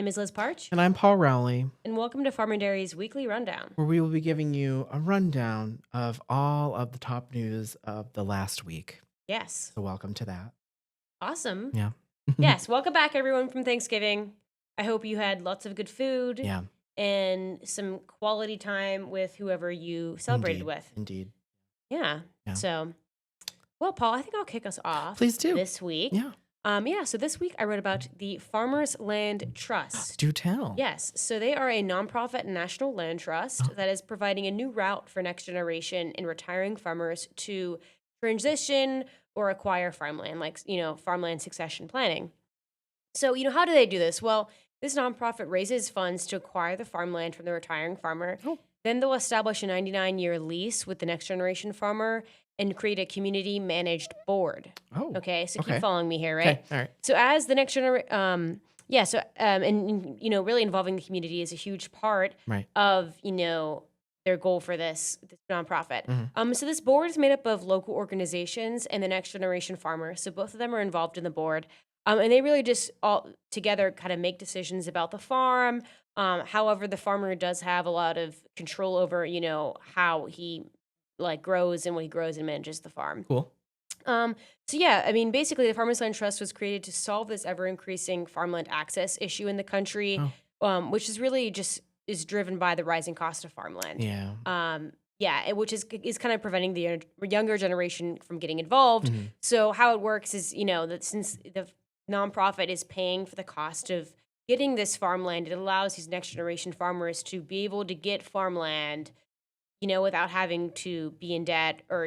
name is Liz Partsch, And I'm Paul Rowley, and welcome to Farm and Dairy's Weekly Rundown. where we will be giving you a rundown of all of the top news of the last week. Yes. So welcome to that. Awesome. Yeah. Yes, welcome back, everyone, from Thanksgiving. I hope you had lots of good food Yeah. and some quality time with whoever you celebrated Indeed. with. Indeed. Yeah. Yeah. So, well, Paul, I think I'll kick us off Please do. this week. Yeah. So this week I wrote about the Farmers Land Trust. Do tell. Yes, so they are a nonprofit national land trust Oh. that is providing a new route for next generation and retiring farmers to transition or acquire farmland, like, farmland succession planning. So, how do they do this? Well, this nonprofit raises funds to acquire the farmland from the retiring farmer. Oh. Then they'll establish a 99-year lease with the next generation farmer and create a community managed board. Oh. Okay, so Okay. keep following me here, right? Okay. All right. So as the next generation, really involving the community is a huge part Right. of, their goal for this nonprofit. Mhm. So this board is made up of local organizations and the next generation farmers. So both of them are involved in the board. And they really just all together kind of make decisions about the farm. However, the farmer does have a lot of control over, how he grows and what he grows and manages the farm. Cool. Basically, the Farmers Land Trust was created to solve this ever-increasing farmland access issue in the country, which is really just is driven by the rising cost of farmland. Yeah. Which is kind of preventing the younger generation from getting involved. Mhm. So how it works is, that since the nonprofit is paying for the cost of getting this farmland, it allows these next generation farmers to be able to get farmland, without having to be in debt or.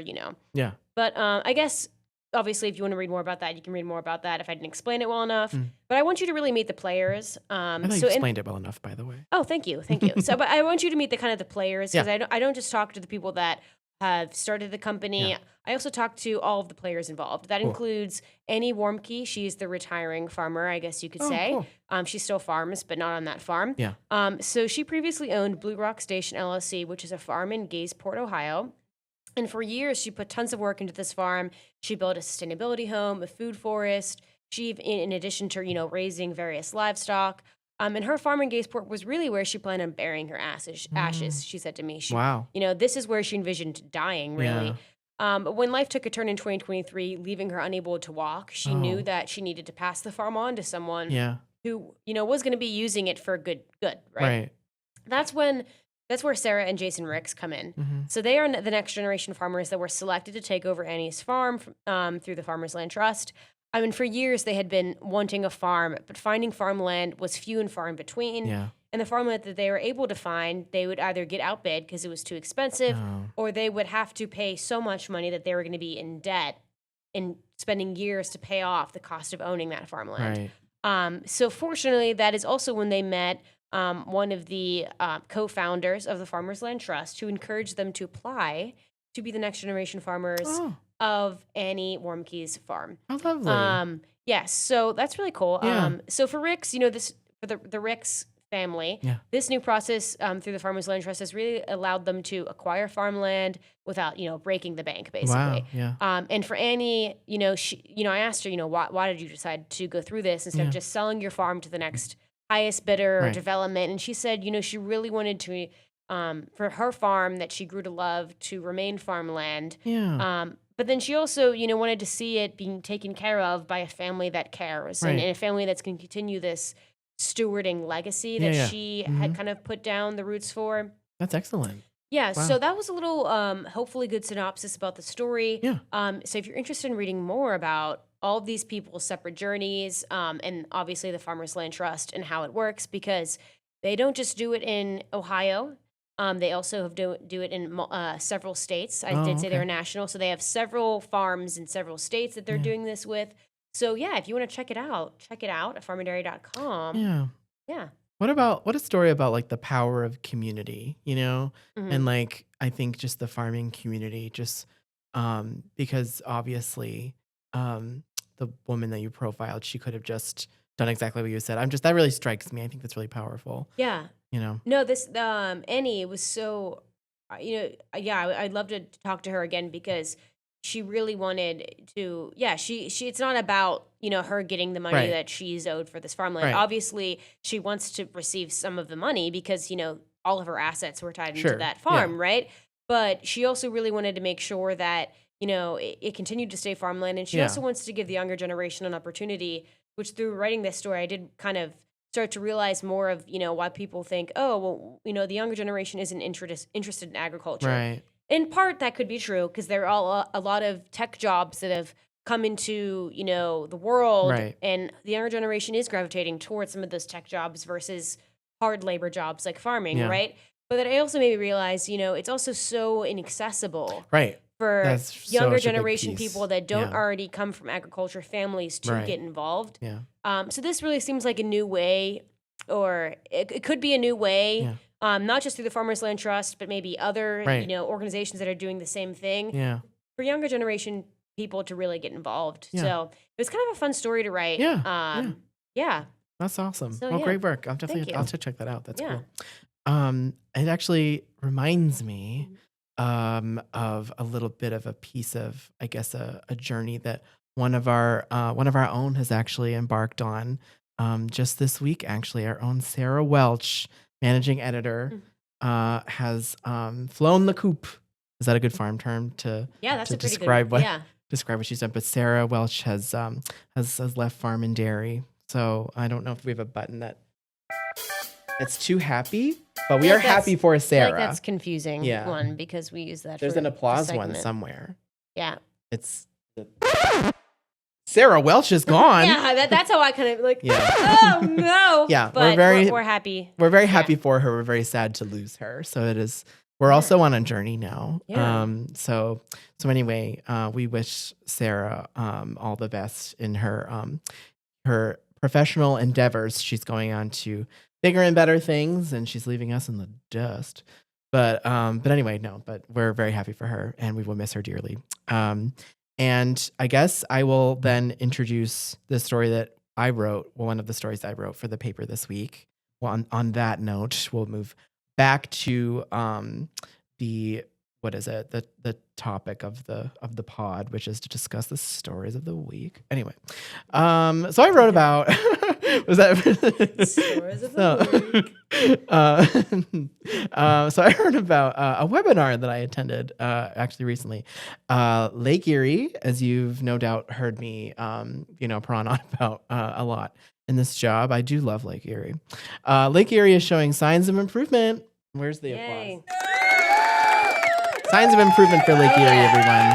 Yeah. But I guess, obviously, if you want to read more about that, you can read more about that if I didn't explain it well enough. Mm. But I want you to really meet the players. I thought you explained it well enough, by the way. Oh, thank you. But I want you to meet the players, because Yeah. I don't just talk to the people that have started the company. Yeah. I also talk to all of the players involved. That Cool. includes Annie Warmke. She's the retiring farmer, I guess you could say. Cool. She still farms, but not on that farm. Yeah. So she previously owned Blue Rock Station LLC, which is a farm in Gaysport, Ohio. And for years, she put tons of work into this farm. She built a sustainability home, a food forest. She, in addition to, raising various livestock. And her farm in Gaysport was really where she planned on burying her ashes, she said to me. Wow. This is where she envisioned dying, really. Yeah. But when life took a turn in 2023, leaving her unable to walk, she knew that she needed to pass the farm on to someone Yeah. who, was going to be using it for good, right? Right. That's where Sarah and Jason Ricks come in. Mm-hmm. So they are the next generation farmers that were selected to take over Annie's farm through the Farmers Land Trust. For years they had been wanting a farm, but finding farmland was few and far in between. Yeah. And the farmland that they were able to find, they would either get outbid because it was too expensive, or they would have to pay so much money that they were going to be in debt and spending years to pay off the cost of owning that farmland. Right. So fortunately, that is also when they met one of the co-founders of the Farmers Land Trust, who encouraged them to apply to be the next generation farmers of Annie Warmke's farm. How lovely. Yes, so that's really cool. Yeah. So for Ricks, for the Ricks family, Yeah. this new process through the Farmers Land Trust has really allowed them to acquire farmland without, breaking the bank, basically. Wow. Yeah. And for Annie, I asked her, why did you decide to go through this instead of just selling your farm to the next highest bidder or Right. development? And she said, she really wanted to, for her farm that she grew to love, to remain farmland. Yeah. But then she also, wanted to see it being taken care of by a family that cares, and Right. a family that's going to continue this stewarding legacy that Yeah. she Mhm. had kind of put down the roots for. That's excellent. Yeah, Wow. so that was a little, hopefully good synopsis about the story. Yeah. So if you're interested in reading more about all of these people's separate journeys, and obviously the Farmers Land Trust and how it works, because they don't just do it in Ohio. They also do it in several states. I did say they okay. were national, so they have several farms in several states that they're Yeah. doing this with. So yeah, if you want to check it out at farmanddairy.com. Yeah. Yeah. What a story about like the power of community, Mhm. and like I think just the farming community, just because obviously the woman that you profiled, she could have just done exactly what you said. That really strikes me. I think that's really powerful. Yeah. No, this Annie was so, I'd love to talk to her again, because she really wanted to, yeah, she it's not about, her getting the money Right. that she's owed for this farmland. Right. Obviously, she wants to receive some of the money because, all of her assets were tied into Sure. that Yeah. farm, right? But she also really wanted to make sure that, it continued to stay farmland. And she Yeah. also wants to give the younger generation an opportunity, which through writing this story, I did kind of start to realize more of, why people think, oh, well, the younger generation isn't interested in agriculture. Right. In part, that could be true because there are a lot of tech jobs that have come into, the world, Right. and the younger generation is gravitating towards some of those tech jobs versus hard labor jobs like farming, Yeah. right? But then I also made me realize, it's also so inaccessible Right. for That's younger such a big generation piece. people that don't Yeah. already come from agriculture families to Right. get involved. Yeah. So this really seems like a new way, or it could be a new way, Yeah. not just through the Farmers Land Trust, but maybe other, Right. organizations that are doing the same thing Yeah. for younger generation people to really get involved. Yeah. So it was kind of a fun story to write. Yeah. Yeah. That's awesome. So, Well, yeah. great work. I'll Thank you. have to check that out. That's Yeah. cool. It actually reminds me of a little bit of a piece of, I guess, a journey that one of our own has actually embarked on just this week. Actually, our own Sarah Welch, managing editor, has flown the coop. Is that a good farm term to Yeah, that's to a pretty describe good what yeah. describe what she's done? But Sarah Welch has left farm and dairy. So I don't know if we have a button that's too happy, but we I are think happy for I Sarah. feel like that's confusing Yeah. one because we use that There's for an the applause one segment. somewhere. Yeah. It's Sarah Welch is gone. Yeah, that's how I kind of like, Yeah. oh no. Yeah, But we're we're happy. We're very happy for her. We're very sad to lose her. So it is. We're also on a journey now. Yeah. So anyway, we wish Sarah all the best in her professional endeavors. She's going on to bigger and better things, and she's leaving us in the dust. But anyway, no. But we're very happy for her, and we will miss her dearly. And I guess I will then introduce the story that I wrote. Well, one of the stories I wrote for the paper this week. Well, on that note, we'll move back to the the topic of the pod, which is to discuss the stories of the week. Anyway, so I wrote about was that Stories of the so I heard about a webinar that I attended actually recently. Lake Erie, as you've no doubt heard me prawn on about a lot in this job. I do love Lake Erie. Lake Erie is showing signs of improvement. Where's the Yay. applause? Signs of improvement for Lake Erie, everyone.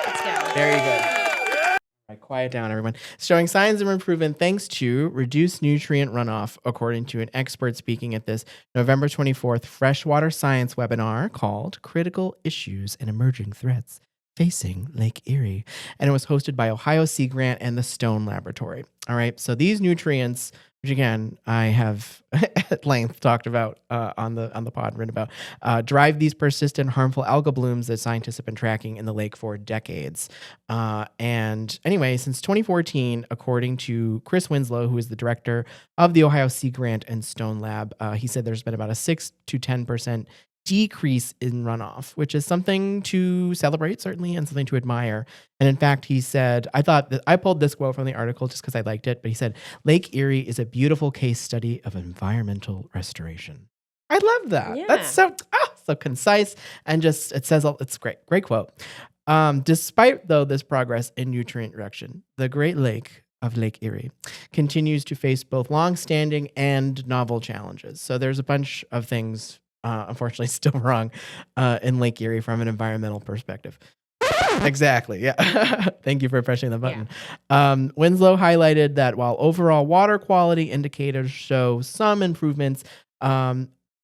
Let's go. Very good. All right, quiet down, everyone. Showing signs of improvement thanks to reduced nutrient runoff, according to an expert speaking at this November 24th freshwater science webinar called Critical Issues and Emerging Threats Facing Lake Erie. And it was hosted by Ohio Sea Grant and the Stone Laboratory. All right, so these nutrients, which again I have at length talked about on the pod, written about, drive these persistent harmful algal blooms that scientists have been tracking in the lake for decades. And anyway, since 2014, according to Chris Winslow, who is the director of the Ohio Sea Grant and Stone Lab, he said there's been about a 6 to 10% decrease in runoff, which is something to celebrate, certainly, and something to admire. And in fact, he said, I thought that I pulled this quote from the article just because I liked it, but he said, Lake Erie is a beautiful case study of environmental restoration. I love that. Yeah. That's so concise and just, it says, it's great. Great quote. Despite, though, this progress in nutrient reduction, the Great Lake of Lake Erie continues to face both long-standing and novel challenges. So there's a bunch of things unfortunately still wrong in Lake Erie from an environmental perspective. Exactly. Yeah. Thank you for pressing the button. Yeah. Winslow highlighted that while overall water quality indicators show some improvements,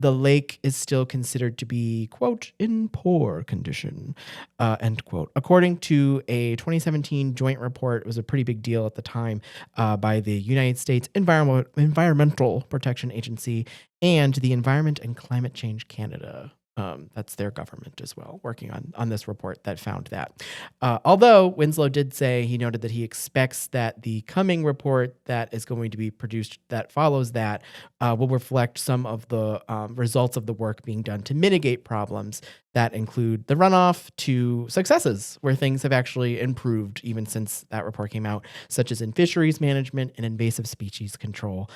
the lake is still considered to be, quote, in poor condition, end quote. According to a 2017 joint report, it was a pretty big deal at the time by the United States Environmental Protection Agency and the Environment and Climate Change Canada. That's their government as well, working on this report that found that. Although Winslow did say, he noted that he expects that the coming report that is going to be produced that follows that will reflect some of the results of the work being done to mitigate problems that include the runoff to successes where things have actually improved even since that report came out, such as in fisheries management and invasive species control,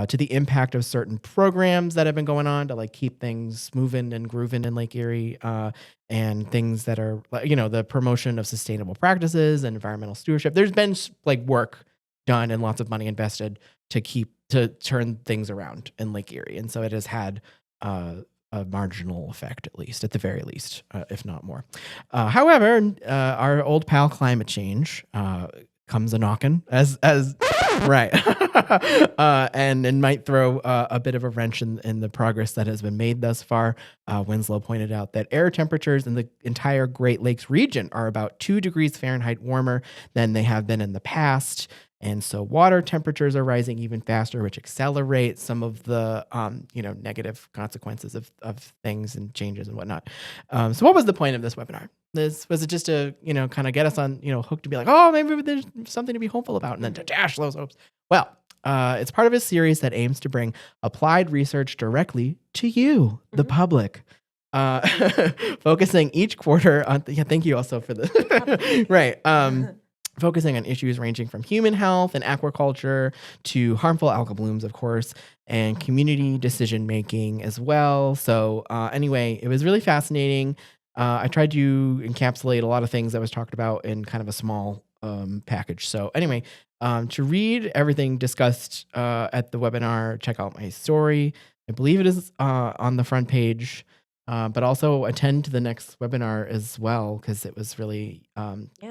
to the impact of certain programs that have been going on to like keep things moving and grooving in Lake Erie, and things that are, the promotion of sustainable practices and environmental stewardship. There's been like work done and lots of money invested to turn things around in Lake Erie. And so it has had a marginal effect, at the very least, if not more. However, our old pal climate change comes a knocking as right, and it might throw a bit of a wrench in the progress that has been made thus far. Winslow pointed out that air temperatures in the entire Great Lakes region are about 2 degrees Fahrenheit warmer than they have been in the past. And so water temperatures are rising even faster, which accelerates some of the, negative consequences of things and changes and whatnot. So what was the point of this webinar? Was it just to, kind of get us on, hooked to be like, oh, maybe there's something to be hopeful about, and then to dash those hopes? Well, it's part of a series that aims to bring applied research directly to you, the public. Focusing each quarter on, thank you also for the, right. Focusing on issues ranging from human health and aquaculture to harmful algal blooms, of course, and community decision-making as well. So anyway, it was really fascinating. I tried to encapsulate a lot of things that was talked about in kind of a small package. So anyway, to read everything discussed at the webinar, check out my story. I believe it is on the front page. But also attend to the next webinar as well, because it was really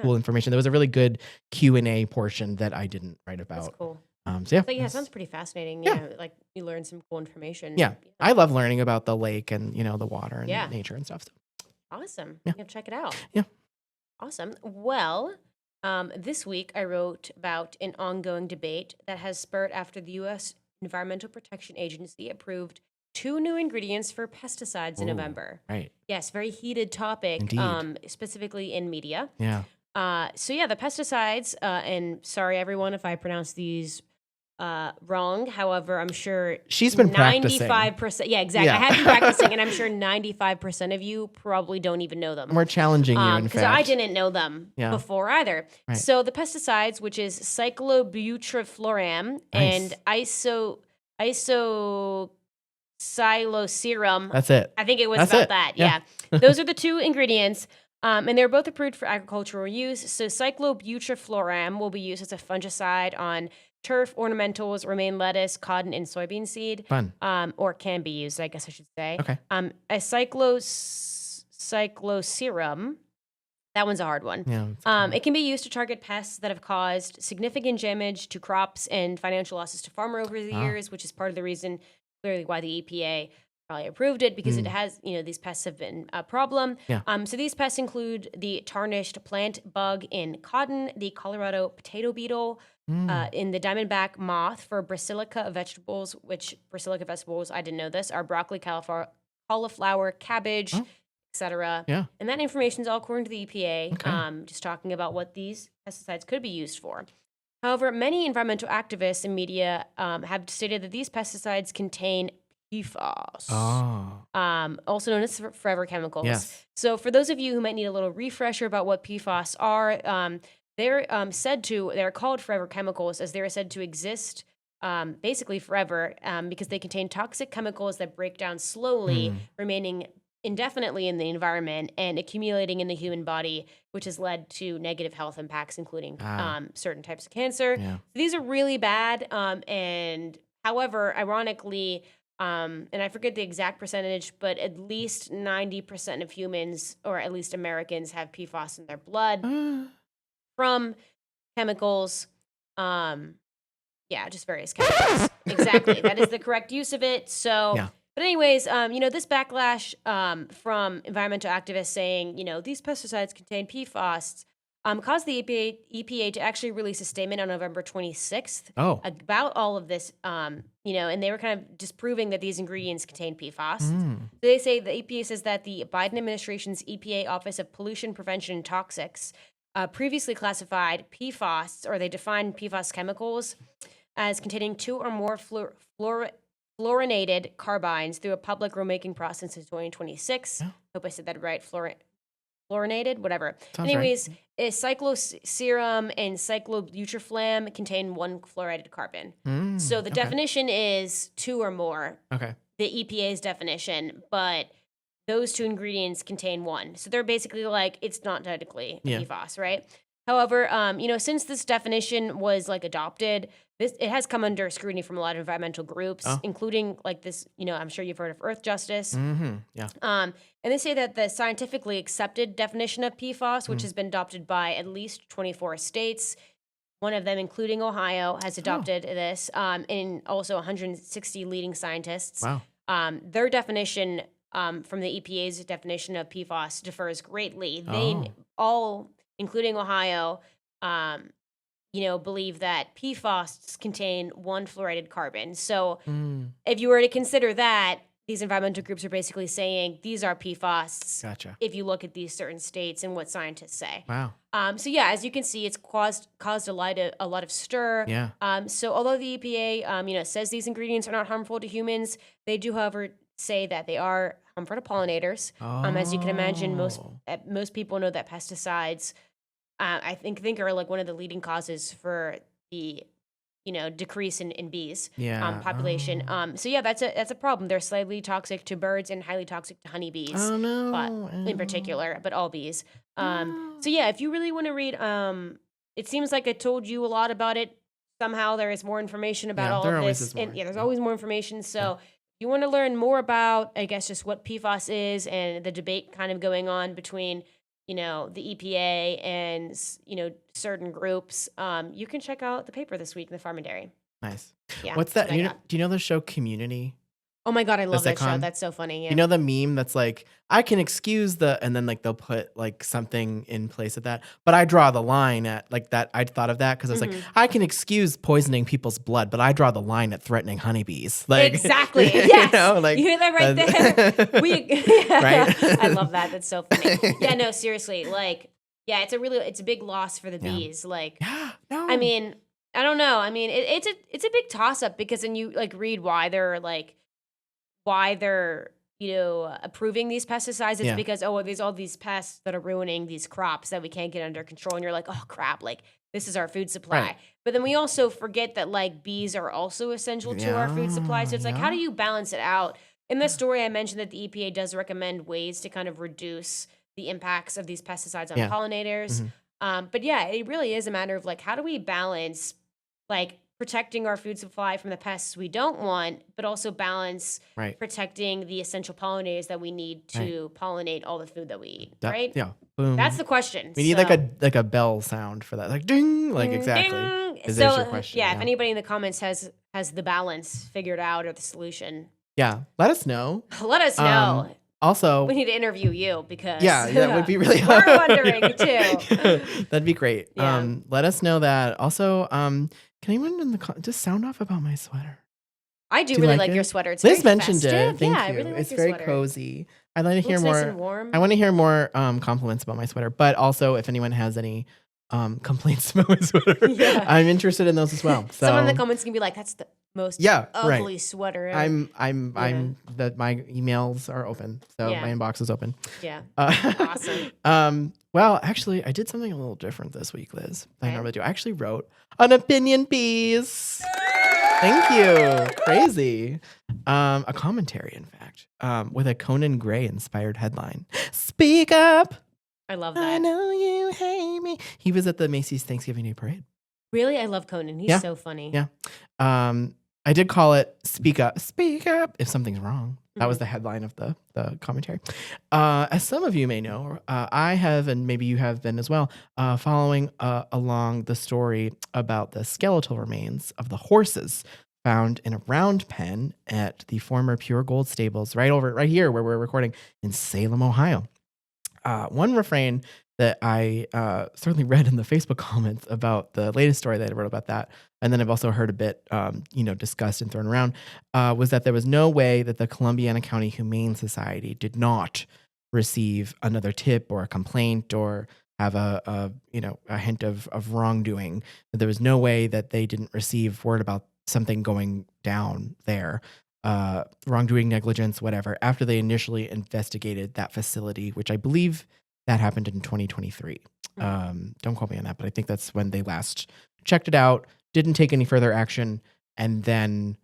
cool information. There was a really good Q&A portion that I didn't write about. That's cool. So it sounds pretty fascinating. Yeah, like you learned some cool information. Yeah, I love learning about the lake and the water and nature and stuff. So. Awesome. Yeah, check it out. Yeah, awesome. Well, this week I wrote about an ongoing debate that has spurred after the U.S. Environmental Protection Agency approved 2 new ingredients for pesticides in November. Right. Yes, very heated topic, specifically in media. Yeah. The pesticides, and sorry everyone if I pronounce these wrong. However, I'm sure she's been 95%. Yeah, exactly. I have been practicing, and I'm sure 95% of you probably don't even know them. We're challenging you, in fact. Because I didn't know them before either. Right. So the pesticides, which is cyclobutyrophloram and isocyloserum. That's it. I think it was about that. Yeah. Those are the 2 ingredients. And they're both approved for agricultural use. So cyclobutyrophloram will be used as a fungicide on turf, ornamentals, romaine lettuce, cotton, and soybean seed. Fun. Or can be used, I guess I should say. Okay. A cycloserum, that one's a hard one. Yeah, it can be used to target pests that have caused significant damage to crops and financial losses to farmers over the years, which is part of the reason clearly why the EPA probably approved it, because it has, these pests have been a problem. Yeah. So these pests include the tarnished plant bug in cotton, the Colorado potato beetle, in the diamondback moth for Brassica vegetables, I didn't know this, are broccoli, cauliflower, cabbage, etc. Yeah. And that information is all according to the EPA, just talking about what these pesticides could be used for. However, many environmental activists and media have stated that these pesticides contain PFAS, also known as forever chemicals. Yes. So for those of you who might need a little refresher about what PFAS are, they're called forever chemicals as they're said to exist basically forever because they contain toxic chemicals that break down slowly, remaining indefinitely in the environment and accumulating in the human body, which has led to negative health impacts, including certain types of cancer. Yeah. These are really bad. And however, ironically, and I forget the exact percentage, but at least 90% of humans, or at least Americans, have PFAS in their blood from chemicals. Just various chemicals. Exactly. That is the correct use of it. So, but anyways, this backlash from environmental activists saying, these pesticides contain PFAS, caused the EPA to actually release a statement on November 26th Oh. about all of this, and they were kind of disproving that these ingredients contain PFAS. Mm. So they say the EPA says that the Biden administration's EPA Office of Pollution Prevention and Toxics previously classified PFAS, or they defined PFAS chemicals as containing 2 or more fluorinated carbines through a public rulemaking process in 2026. Yeah. Hope I said that right. Fluorinated, whatever. Sounds Anyways, cycloserum and cyclobutyrflam contain 1 fluoridated carbon. So the definition is 2 or more. Okay. The EPA's definition, but those 2 ingredients contain 1. So they're basically like, it's not technically a PFAS, right? However, since this definition was like adopted, it has come under scrutiny from a lot of environmental groups, including like this, I'm sure you've heard of Earth Justice. Mm-hmm. Yeah. And they say that the scientifically accepted definition of PFAS, which has been adopted by at least 24 states, one of them, including Ohio, has adopted this, and also 160 leading scientists. Wow. Their definition from the EPA's definition of PFAS differs greatly. They all, including Ohio, believe that PFAS contain 1 fluoridated carbon. So if you were to consider that, these environmental groups are basically saying these are PFAS. Gotcha. If you look at these certain states and what scientists say. Wow. So yeah, as you can see, it's caused a lot of stir. Yeah. So although the EPA, says these ingredients are not harmful to humans, they do, however, say that they are harmful to pollinators. As you can imagine, most people know that pesticides, I think are like one of the leading causes for the decrease in bees population. So yeah, that's a problem. They're slightly toxic to birds and highly toxic to honeybees. Oh no. But in particular, but all bees. So yeah, if you really want to read, it seems like I told you a lot about it. Somehow there is more information about all of this. And there's always more information. So if you want to learn more about, I guess, just what PFAS is and the debate kind of going on between the EPA and, certain groups, you can check out the paper this week in the Farm and Dairy. Nice. Yeah. What's that? Do you know the show Community? Oh my God, I love that show. sitcom? That's so funny. Yeah. You know the meme that's like, I can excuse and then like they'll put like something in place of that. But I draw the line at like that. I thought of that because I was like, I can excuse poisoning people's blood, but I draw the line at threatening honeybees. Like, exactly. Yes. Like, you hear that right there? Right? I love that. That's so funny. Yeah, no, seriously. Like, yeah, it's a big loss for the bees. Like, no. I mean, I don't know. I mean, it's a big toss up because then you like read why they're approving these pesticides. It's because, there's all these pests that are ruining these crops that we can't get under control. And you're like, oh crap, like this is our food supply. Right. But then we also forget that like bees are also essential to our food supply. So it's like, how do you balance it out? In the story, I mentioned that the EPA does recommend ways to kind of reduce the impacts of these pesticides on pollinators. But yeah, it really is a matter of like, how do we balance like protecting our food supply from the pests we don't want, but also balance protecting the essential pollinators that we need to pollinate all the food that we eat, right? Yeah. Boom. That's the question. We need like a bell sound for that. Like ding, like exactly. Ding. Is So your question. yeah, if anybody in the comments has the balance figured out or the solution, yeah, let us know. let us know. Also, we need to interview you because that would be really we're wondering too. That'd be great. Yeah. Let us know that. Also, can anyone in the just sound off about my sweater? I do really like your sweater. It's Liz very mentioned festive. it. Thank you. I really like it's your very sweater. cozy. I'd like to hear Looks more. nice and warm. I want to hear more compliments about my sweater, but also if anyone has any complaints about my sweater, I'm interested in those as well. So someone in the comments can be like, "That's the most ugly sweater." I'm that my emails are open, so my inbox is open. Yeah, awesome. Well, actually, I did something a little different this week, Liz. I normally do. I actually wrote an opinion piece. Thank you. Crazy. A commentary, in fact, with a Conan Gray inspired headline. Speak up. I love that. I know you hate me. He was at the Macy's Thanksgiving Day Parade. Really? I love Conan. He's so funny. Yeah. I did call it Speak Up if something's wrong. That was the headline of the commentary. As some of you may know, I have, and maybe you have been as well, following along the story about the skeletal remains of the horses found in a round pen at the former Pure Gold stables right here where we're recording in Salem, Ohio. One refrain that I certainly read in the Facebook comments about the latest story that I wrote about that, and then I've also heard a bit, discussed and thrown around, was that there was no way that the Columbiana County Humane Society did not receive another tip or a complaint or have a hint of wrongdoing. That there was no way that they didn't receive word about something going down there, wrongdoing, negligence, whatever, after they initially investigated that facility, which I believe that happened in 2023. Don't quote me on that, but I think that's when they last checked it out, didn't take any further action, and then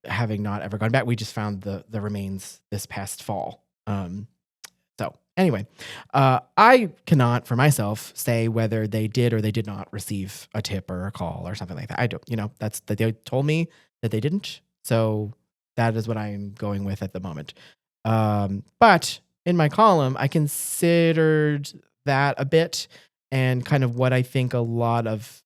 having not ever gone back, we just found the remains this past fall. So anyway, I cannot for myself say whether they did or they did not receive a tip or a call or something like that. I don't, that's that they told me that they didn't. So that is what I'm going with at the moment. But in my column, I considered that a bit and kind of what I think a lot of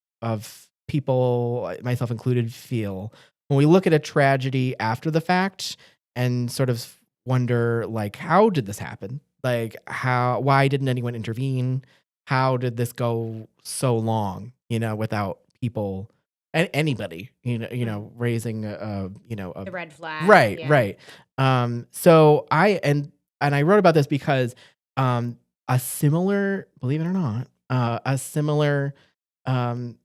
people, myself included, feel when we look at a tragedy after the fact and sort of wonder, like, how did this happen? Like, why didn't anyone intervene? How did this go so long, without people and anybody, raising The red flag. right, Yeah. right. So I wrote about this because a similar, believe it or not, a similar um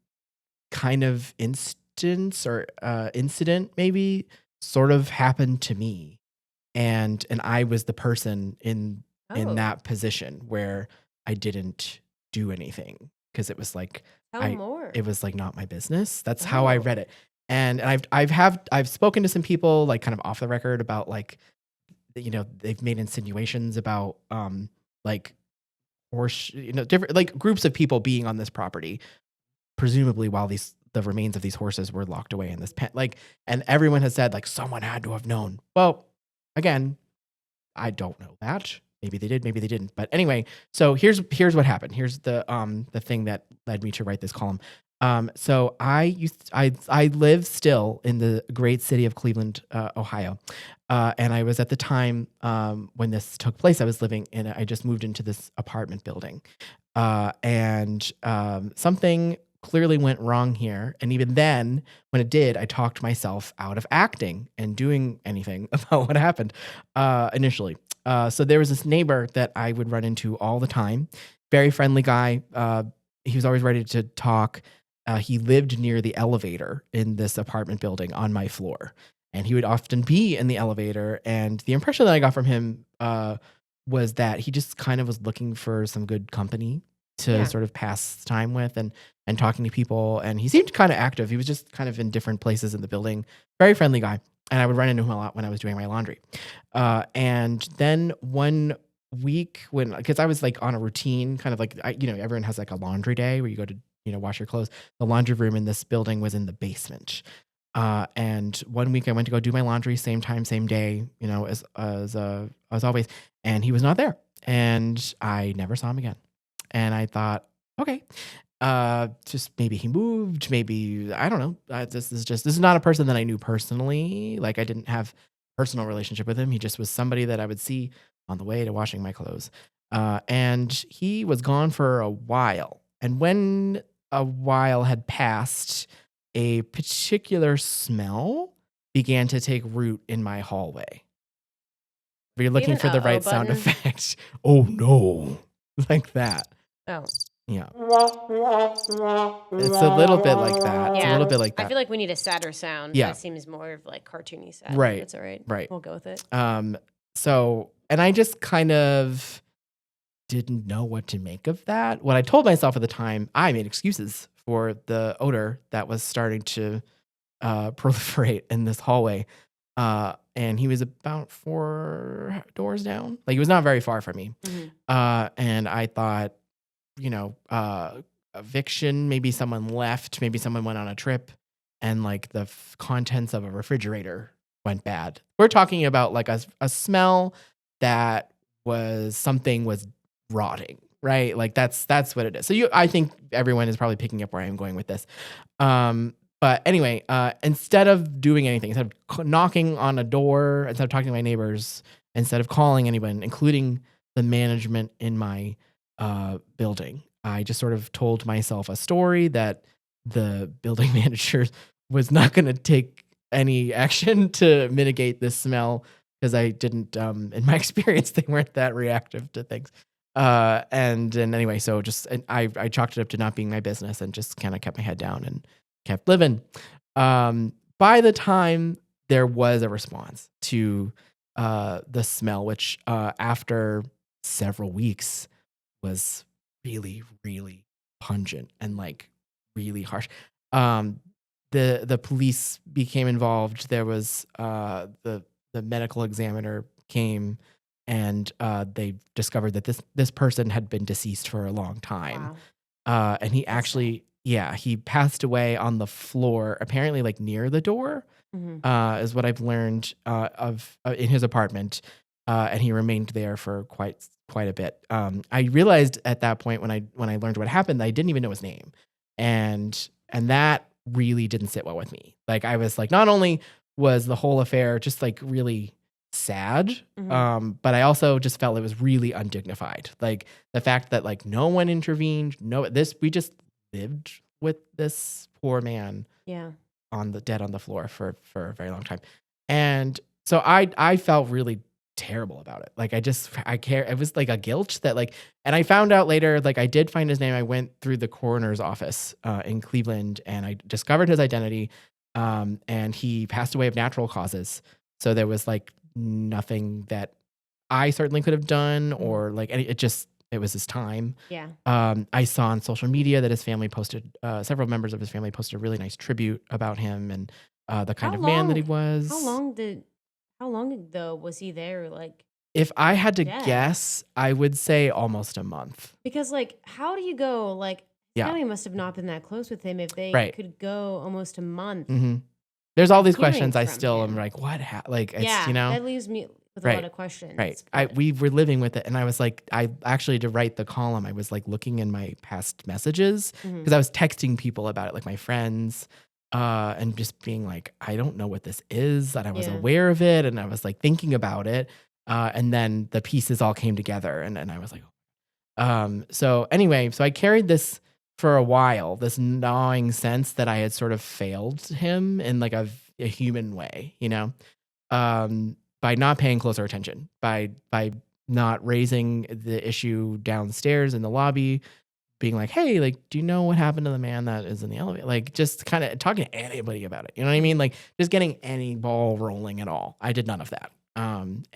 kind of instance or incident maybe sort of happened to me, and I was the person in Oh, that position where I didn't do anything because it was like tell more. it was like not my business. That's how I Oh, read it. And I've spoken to some people like kind of off the record about like they've made insinuations about like horse different like groups of people being on this property presumably while the remains of these horses were locked away in this pen, like, and everyone has said like someone had to have known. Well, again, I don't know that. Maybe they did, maybe they didn't. But anyway, so here's what happened. Here's the thing that led me to write this column. So I live still in the great city of Cleveland, Ohio, and I was at the time when this took place. I was living in. I just moved into this apartment building, and something clearly went wrong here. And even then, when it did, I talked myself out of acting and doing anything about what happened initially. So there was this neighbor that I would run into all the time. Very friendly guy. He was always ready to talk. He lived near the elevator in this apartment building on my floor. And he would often be in the elevator. And the impression that I got from him was that he just kind of was looking for some good company to yeah. sort of pass time with and talking to people. And he seemed kind of active. He was just kind of in different places in the building. Very friendly guy. And I would run into him a lot when I was doing my laundry. And then one week because I was like on a routine, kind of like, everyone has like a laundry day where you go to, wash your clothes. The laundry room in this building was in the basement. And one week I went to go do my laundry, same time, same day, as always. And he was not there. And I never saw him again. And I thought, okay, just maybe he moved, maybe, I don't know. This is not a person that I knew personally. Like I didn't have a personal relationship with him. He just was somebody that I would see on the way to washing my clothes. And he was gone for a while. And when a while had passed, a particular smell began to take root in my hallway. If you're looking Even for the right sound button. effect, oh no, like that. Oh, Yeah. It's a little bit like that. It's a yeah. little bit like I that. feel like we need a sadder sound. Yeah. That seems more of like cartoony sad. Right. That's all right. Right. We'll go with it. So, and I just kind of didn't know what to make of that. What I told myself at the time, I made excuses for the odor that was starting to proliferate in this hallway. And he was about 4 doors down. Like he was not very far from me. Mhm. And I thought, eviction, maybe someone left, maybe someone went on a trip and like the contents of a refrigerator went bad. We're talking about like a smell that something was rotting, right? Like that's what it is. So I think everyone is probably picking up where I'm going with this. But anyway, instead of doing anything, instead of knocking on a door, instead of talking to my neighbors, instead of calling anyone, including the management in my building. I just sort of told myself a story that the building manager was not going to take any action to mitigate this smell because I didn't, in my experience, they weren't that reactive to things. And anyway, so just and I chalked it up to not being my business and just kind of kept my head down and kept living. By the time there was a response to the smell, which after several weeks was really, really pungent and like really harsh. Um, the police became involved. There was the medical examiner came and they discovered that this person had been deceased for a long time. Wow. And he That's sad. actually, yeah, he passed away on the floor, apparently like near the door, Mhm. is what I've learned of in his apartment, and he remained there for quite a bit. I realized at that point when I learned what happened, that I didn't even know his name, and that really didn't sit well with me. Like I was like, not only was the whole affair just like really sad, Mhm. but I also just felt it was really undignified. Like the fact that like no one intervened, no this we just lived with this poor man Yeah. on the dead on the floor for a very long time. And so I felt really terrible about it. Like I care it was like a guilt that like and I found out later like I did find his name. I went through the coroner's office in Cleveland and I discovered his identity and he passed away of natural causes. So there was like nothing that I certainly could have done Mhm. or like it just it was his time. Yeah. I saw on social media that his family posted, several members of his family posted a really nice tribute about him and the kind How of man that long he how was. long did how long though was he there, like, If I had to dead? guess, I would say almost a month. Because, like, how do you go, like, his Yeah, family must have not been that close with him if they right. could go almost a month hmm There's all without these hearing questions I from still am him. like, what? Like, it's, Yeah, that leaves me with a lot right. of Right. questions, I but we were living with it and I was like I actually to write the column, I was like looking in my past messages mhm, because I was texting people about it, like my friends, and just being like, I don't know what this is. And I was yeah, aware of it and I was like thinking about it. And then the pieces all came together and I was like, so anyway, so I carried this for a while, this gnawing sense that I had sort of failed him in like a human way, by not paying closer attention, by not raising the issue downstairs in the lobby, being like, "Hey, like, do you know what happened to the man that is in the elevator?" Like, just kind of talking to anybody about it. You know what I mean? mhm, Like, just getting any ball rolling at all. I did none of that. And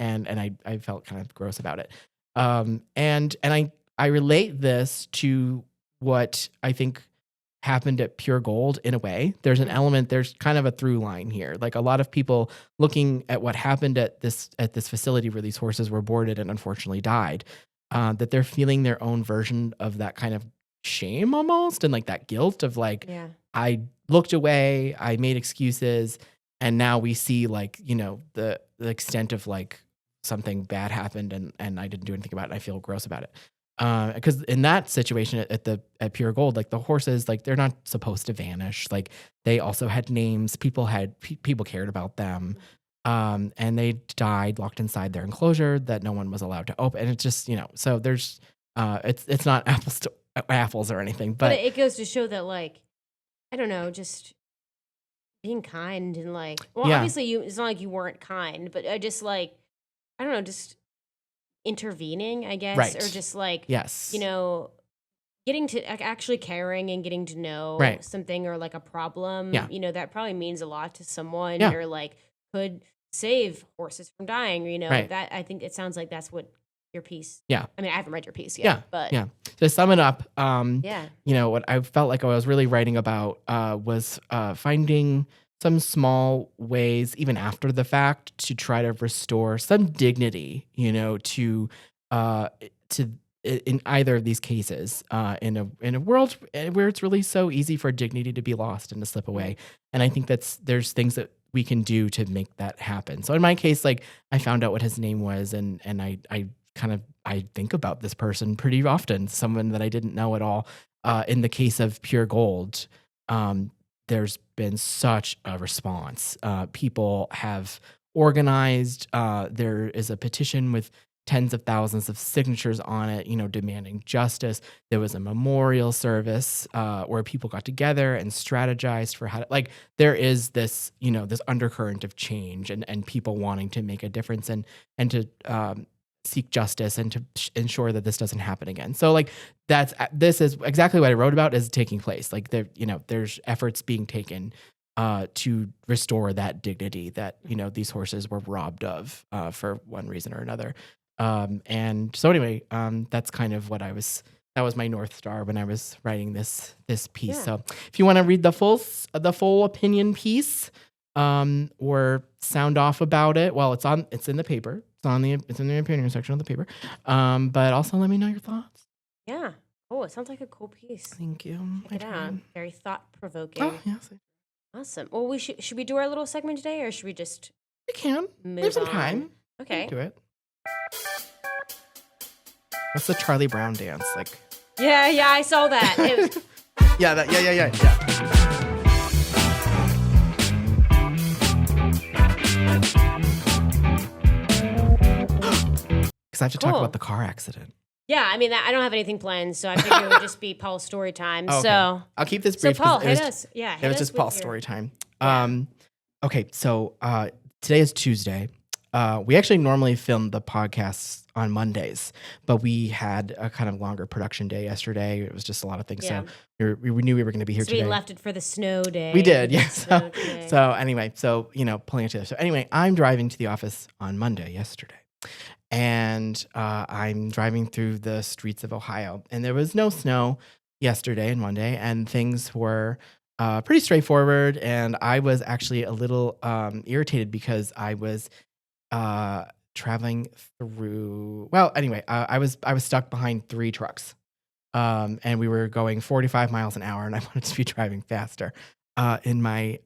I felt kind of gross about it. And I relate this to what I think happened at Pure Gold in a way. There's an mhm, element, there's kind of a through line here. Like a lot of people looking at what happened at this facility where these horses were boarded and unfortunately died, that they're feeling their own version of that kind of shame almost and like that guilt of like, yeah, I looked away, I made excuses, and now we see like, the extent of like something bad happened and I didn't do anything about it. And I feel gross about it. Because in that situation at Pure Gold, like the horses, like they're not supposed to vanish. Like they also had names. People cared about them, and they died locked inside their enclosure that no one was allowed to open. And it's just so there's it's not apples to apples or anything, but but it goes to show that, like, I don't know, just being kind and, like well, yeah, obviously, you it's not like you weren't kind, but, just, like, I don't know, just intervening, I guess, or right, just, like, you yes, know getting to actually caring and getting to know right, something or like a problem, yeah, that probably means a lot to someone yeah, or like could save horses from dying, right, that I think it sounds like that's what your piece yeah. I mean, I haven't read your piece yet, Yeah, but yeah. To sum it up, yeah. what I felt like I was really writing about was finding some small ways, even after the fact, to try to restore some dignity, uh, to in either of these cases, in a world where it's really so easy for dignity to be lost and to slip Mhm. away. And I think there's things that we can do to make that happen. So in my case, like I found out what his name was, and I kind of I think about this person pretty often, someone that I didn't know at all. In the case of Pure Gold, um, there's been such a response. People have organized. There is a petition with tens of thousands of signatures on it, demanding justice. There was a memorial service where people got together and strategized for how to, like, there is this, this undercurrent of change and people wanting to make a difference and to seek justice and to ensure that this doesn't happen again. So like this is exactly what I wrote about is taking place. Like there's efforts being taken to restore that dignity that, these horses were robbed of for one reason or another. And so anyway, that's kind of that was my North Star when I was writing this piece. Yeah. So if you want to read the full opinion piece, or sound off about it, well, it's in the paper. It's in the opinion section of the paper. But also let me know your thoughts. Yeah. Oh, it sounds like a cool piece. Thank you. Check it out. Very thought-provoking. Oh, yes. Awesome. Well, should we do our little segment today, or should we just We can. move There's some on? time. Okay. Do it. What's the Charlie Brown dance like? Yeah, I saw that. Yeah. Because I have to talk Cool. about the car accident. Yeah, I mean, I don't have anything planned, so I figured it would just be Paul's story time. Oh, okay. So I'll keep this So brief. Paul, it was, hit us. Yeah, it was just Paul's story time. Okay, so today is Tuesday. We actually normally film the podcasts on Mondays, but we had a kind of longer production day yesterday. It was just a lot of things. Yeah. So we knew we were going to be here So today. we left it for the snow day. We did, yeah. Today. So anyway, pulling it together. So anyway, I'm driving to the office on Monday yesterday. And I'm driving through the streets of Ohio, and there was no snow yesterday and Monday, and things were pretty straightforward. And I was actually a little irritated because I was traveling through. Well, anyway, I was stuck behind 3 trucks, and we were going 45 miles an hour, and I wanted to be driving faster in my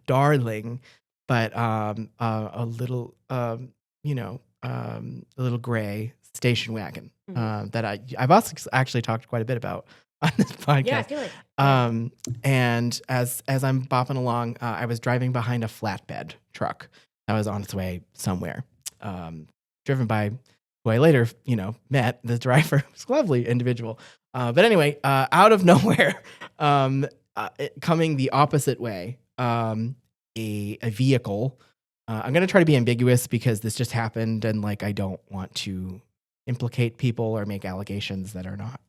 darling, but a little a little gray station wagon that I've also actually talked quite a bit about on this podcast. Yeah, I feel like. And as I'm bopping along, I was driving behind a flatbed truck that was on its way somewhere, driven by who I later, met. The driver was a lovely individual. But anyway, out of nowhere, coming the opposite way, a vehicle. I'm going to try to be ambiguous because this just happened and I don't want to implicate people or make allegations that are not,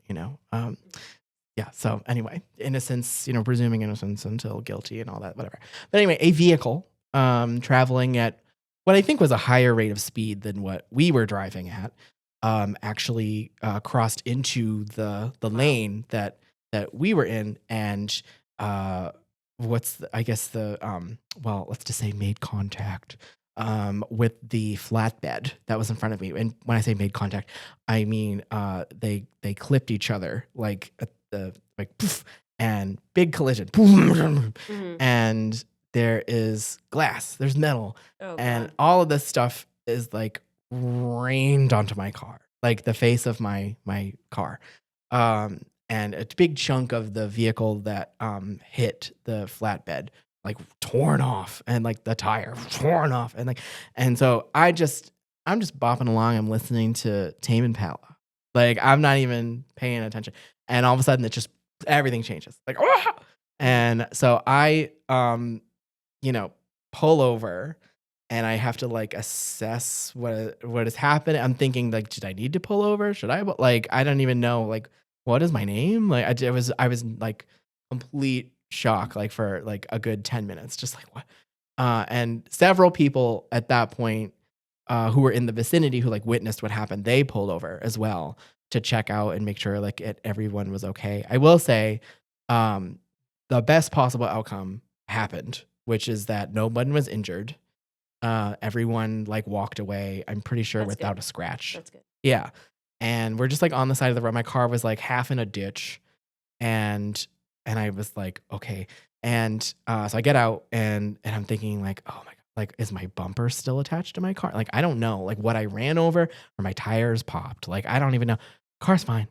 yeah. So anyway, innocence, presuming innocence until guilty and all that, whatever. But anyway, a vehicle traveling at what I think was a higher rate of speed than what we were driving at actually crossed into the lane that we were in and let's just say made contact with the flatbed that was in front of me. And when I say made contact, I mean they clipped each other poof, and big collision. And there is glass, there's metal, and all of this stuff is rained onto my car, the face of my car. And a big chunk of the vehicle that hit the flatbed torn off, and the tire torn off, and so I'm just bopping along. I'm listening to Tame Impala, I'm not even paying attention, and all of a sudden it just everything changes, and so I pull over, and I have to assess what is happening. I'm thinking did I need to pull over? Should I I don't even know what is my name? I was complete shock, for a good 10 minutes, just what? And several people at that point who were in the vicinity who witnessed what happened, they pulled over as well to check out and make sure everyone was okay. I will say the best possible outcome happened, which is that no one was injured. Everyone walked away, I'm pretty sure, That's without good. a scratch. That's good. Yeah. And we're just on the side of the road. My car was half in a ditch, and I was okay. And so I get out, and I'm thinking oh my God, is my bumper still attached to my car? I don't know, what I ran over or my tires popped. I don't even know. Car's fine.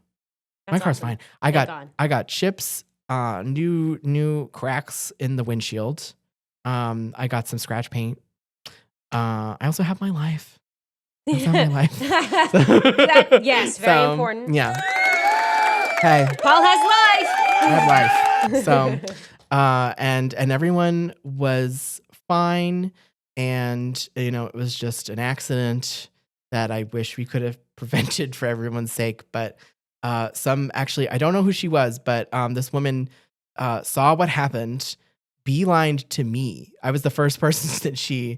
My car's awesome. fine. Thank I got chips, new cracks in the windshield. I got some scratch paint. I also have my life. That's not my life. Yes, very important. Yeah. Hey, Paul has I have life. So, life. and everyone was fine, and it was just an accident that I wish we could have prevented for everyone's sake. But some actually, I don't know who she was, but this woman saw what happened, beelined to me. I was the first person that she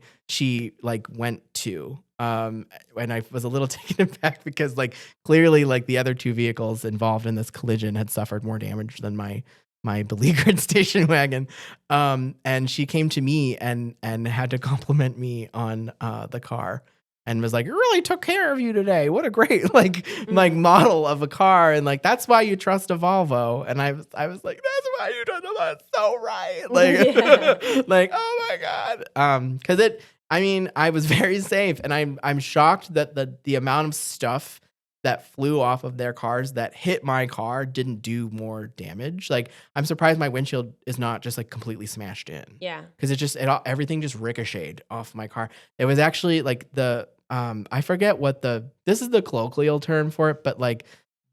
like went to. And I was a little taken aback because like clearly like the other two vehicles involved in this collision had suffered more damage than my beleaguered station wagon. And she came to me and had to compliment me on the car and was like, "It really took care of you today. What a great like model of a car." And like, "That's why you trust a Volvo." And I was like, "That's why you trust a Volvo. That's so right." Like, like, oh my God. Cause I was very safe, and I'm shocked that the amount of stuff that flew off of their cars that hit my car didn't do more damage. Like, I'm surprised my windshield is not just like completely smashed in. Yeah. Because everything just ricocheted off my car. It was actually like I forget what this is the colloquial term for it, but like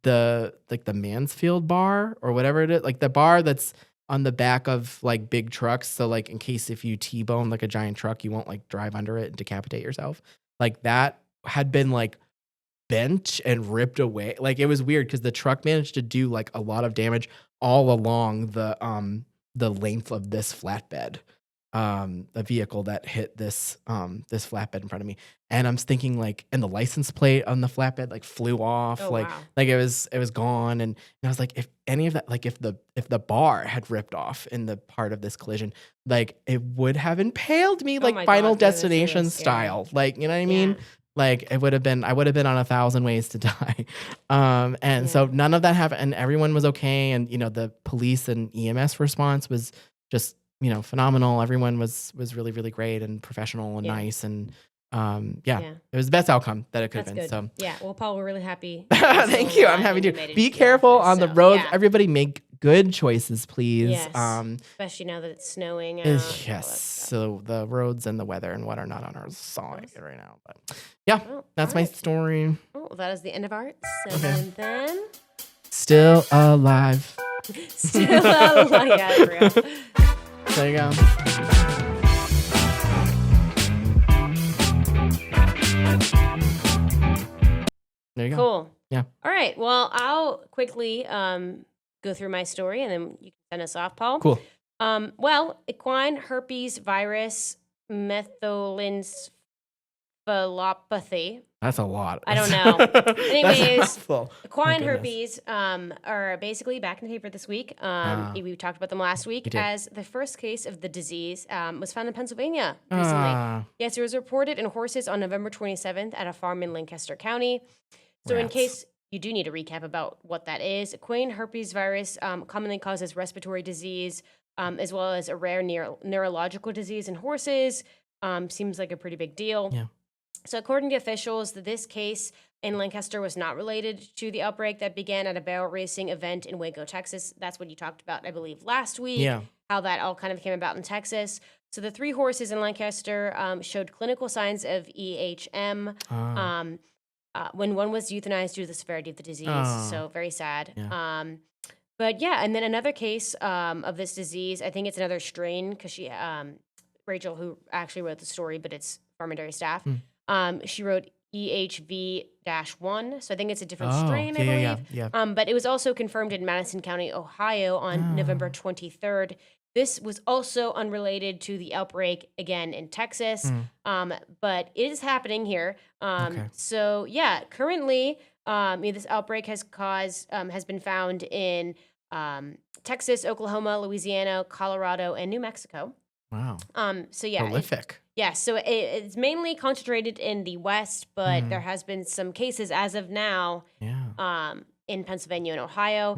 the Mansfield bar or whatever it is, like the bar that's on the back of like big trucks. So like in case if you T-bone like a giant truck, you won't like drive under it and decapitate yourself. Like that had been like bent and ripped away. Like it was weird because the truck managed to do like a lot of damage all along the length of this flatbed. A vehicle that hit this flatbed in front of me. And I'm thinking like, and the license plate on the flatbed like flew off. Oh, like wow. like it was gone. And I was like, if any of that, like if the bar had ripped off in the part of this collision, like it would have impaled me like my Final God, dude, that's really Destination scary. style. Like, you know what I mean? Yeah. Like I would have been on 1,000 ways to die. And so none of that happened, and everyone was okay. And the police and EMS response was just phenomenal. Everyone was really, really great and professional and nice. And it was the best outcome that it could have been. Good. So Yeah. Well, Paul, we're really happy. thank you. I'm happy to. Be careful on the roads. Yeah. Everybody make good choices, please. Yes. Especially now that it's snowing out. Yes. So the roads and the weather and what are not on our side right now. But yeah, that's my story. Oh, that is the end of ours. Okay. And then Still alive. still alive. Yeah, for real. There you go. There you go. Cool. Yeah. All right. Well, I'll quickly go through my story, and then you can send us off, Paul. Cool. Well, equine herpes virus methylencephalopathy. That's a lot. I don't know. Anyways, Oh equine herpes are basically back in the paper this week. We talked about them last week as the first case of the disease was found in Pennsylvania recently. Yes, it was reported in horses on November 27th at a farm in Lancaster County. So in case you do need a recap about what that is, equine herpes virus commonly causes respiratory disease as well as a rare neurological disease in horses. Seems like a pretty big deal. Yeah. So according to officials, this case in Lancaster was not related to the outbreak that began at a barrel racing event in Waco, Texas. That's what you talked about, I believe, last week. Yeah. How that all kind of came about in Texas. So the 3 horses in Lancaster showed clinical signs of EHM when one was euthanized due to the severity of the disease. So very sad. Yeah. But yeah, and then another case of this disease, I think it's another strain because she, Rachel, who actually wrote the story, but it's Farm and Dairy staff, she wrote EHV-1, so I think it's a different strain, I believe. Yeah. But it was also confirmed in Madison County, Ohio on November 23rd. This was also unrelated to the outbreak, again, in Texas, but it is happening here. So, yeah, currently, this outbreak has been found in Texas, Oklahoma, Louisiana, Colorado, and New Mexico. Wow. So, yeah. Prolific. So it's mainly concentrated in the West, but there has been some cases as of now in Pennsylvania and Ohio.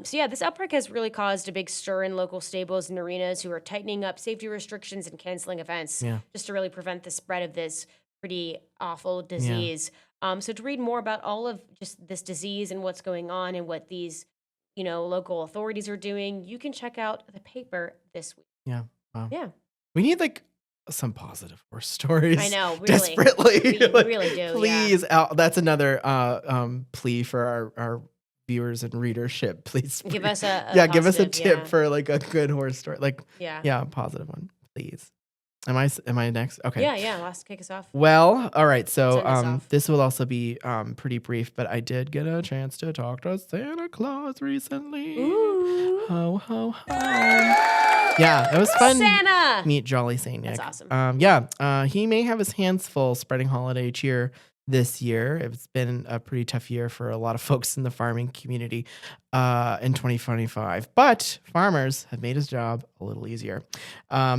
So yeah, this outbreak has really caused a big stir in local stables and arenas who are tightening up safety restrictions and canceling events just to really prevent the spread of this pretty awful disease. So to read more about all of just this disease and what's going on and what these, local authorities are doing, you can check out the paper this week. Yeah. Wow. Yeah. We need like some positive horse stories. I know, really. Desperately. We Like, really do, yeah. please, that's another plea for our viewers and readership. Please, Give us a yeah, give us a positive, tip yeah. for like a good horse story. Like, Yeah. yeah, a positive one, please. Am I next? Okay. Yeah. Last kick us off. Well, all right. So Send us off. this will also be pretty brief, but I did get a chance to talk to Santa Claus recently. Ooh. Ho ho ho! Yeah, it was fun. Santa. Meet Jolly Saint Nick. That's awesome. He may have his hands full spreading holiday cheer this year. It's been a pretty tough year for a lot of folks in the farming community in 2025, but farmers have made his job a little easier.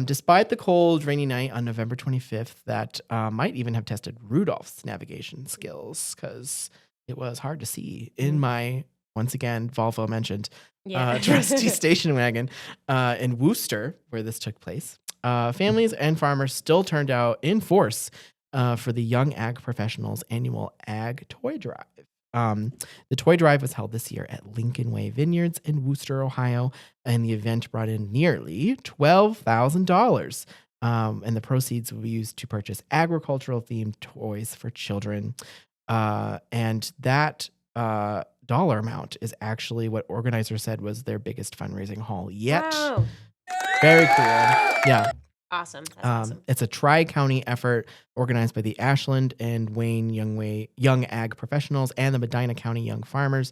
Despite the cold, rainy night on November 25th, that might even have tested Rudolph's navigation skills because it was hard to see in my, once again, Volvo mentioned, trusty station wagon in Worcester, where this took place. Families and farmers still turned out in force for the Young Ag Professionals annual Ag Toy Drive. The toy drive was held this year at Lincoln Way Vineyards in Worcester, Ohio, and the event brought in nearly $12,000. And the proceeds will be used to purchase agricultural-themed toys for children. And that dollar amount is actually what organizers said was their biggest fundraising haul yet. Wow. Very cool. Yeah. Awesome. That's awesome. It's a tri-county effort organized by the Ashland and Wayne Young Ag Professionals and the Medina County Young Farmers.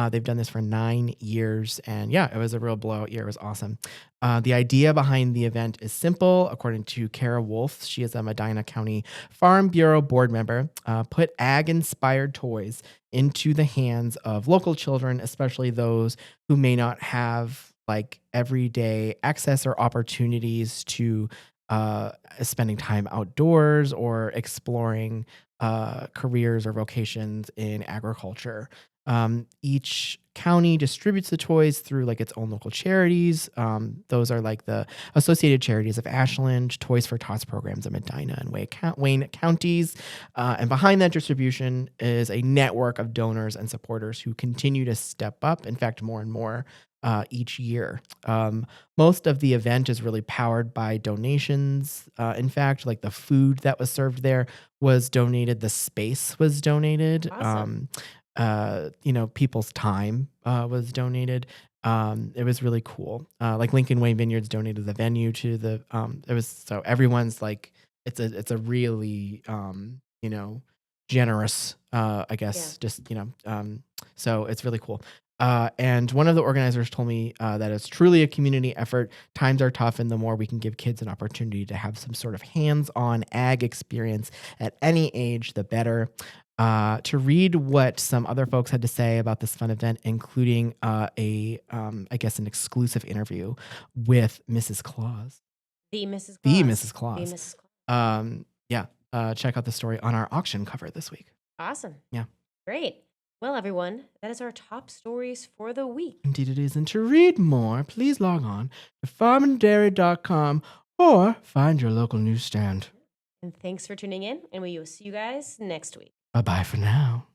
They've done this for 9 years, and yeah, it was a real blowout year. It was awesome. The idea behind the event is simple. According to Kara Wolf, she is a Medina County Farm Bureau board member. Put ag-inspired toys into the hands of local children, especially those who may not have like everyday access or opportunities to spending time outdoors or exploring careers or vocations in agriculture. Each county distributes the toys through like its own local charities. Those are like the Associated Charities of Ashland, Toys for Tots programs of Medina and Wayne counties. And behind that distribution is a network of donors and supporters who continue to step up. In fact, more and more each year. Most of the event is really powered by donations. In fact, like the food that was served there was donated. The space was donated. Awesome. People's time was donated. It was really cool. Like Lincoln Way Vineyards donated the venue to the. It was so everyone's like it's a really generous. I guess so it's really cool. And one of the organizers told me that it's truly a community effort. Times are tough, and the more we can give kids an opportunity to have some sort of hands-on ag experience at any age, the better. To read what some other folks had to say about this fun event, including an exclusive interview with Mrs. Claus. The Mrs. Claus. The Mrs. Claus. The Mrs. Claus. Check out the story on our auction cover this week. Awesome. Yeah. Great. Well, everyone, that is our top stories for the week. Indeed it is. And to read more, please log on to farmanddairy.com or find your local newsstand. And thanks for tuning in, and we will see you guys next week. Bye-bye for now.